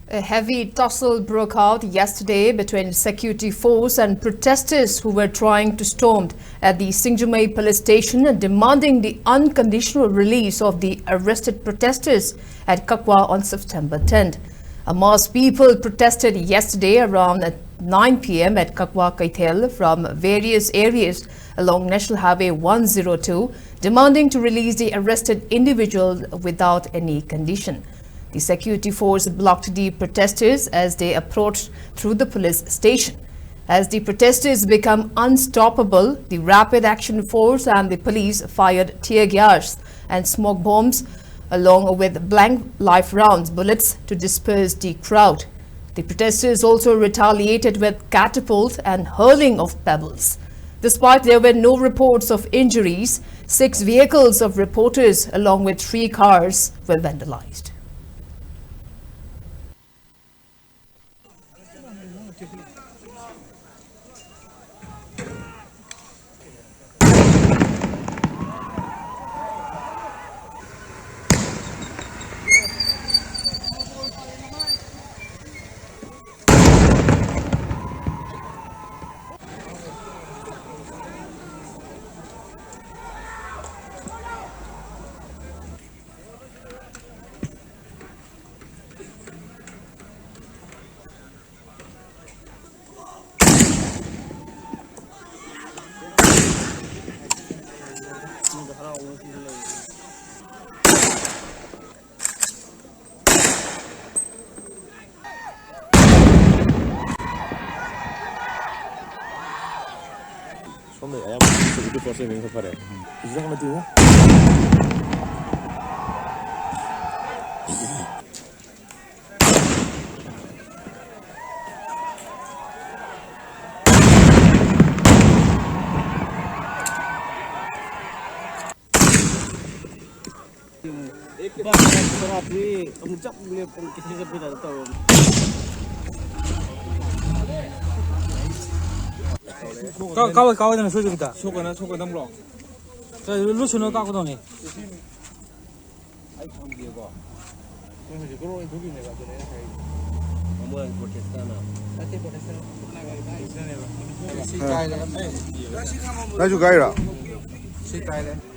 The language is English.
A heavy tussle broke out yesterday between security force and protesters who were trying to storm at the Singjamei police station demanding the unconditional release of the arrested protesters at Kakwa on September 10th. A mass people protested yesterday around 9 p.m. at Kakwa Kaithel from various areas along National Highway 102, demanding to release the arrested individuals without any condition. The security force blocked the protesters as they approached through the police station. As the protesters became unstoppable, the Rapid Action Force and the police fired tear gas and smoke bombs along with blank live rounds bullets to disperse the crowd. The protesters also retaliated with catapults and hurling of pebbles. Despite there were no reports of injuries, 6 vehicles of reporters along with 3 cars were vandalized. Somebody, I am looking for something for it. Is that going to do? एक बार आप भी मुझे किसी से भी जाता हूँ cao 되는 소리입니다. 소거나 넘어. 자, 루스는 까고 도니. 아이 참 비고. 그래서 그런 독이 내가 전에 뭐야 포테스타나. 나한테 포테스타나. 나가이 시가이라. 나주 가이라. 시가이라.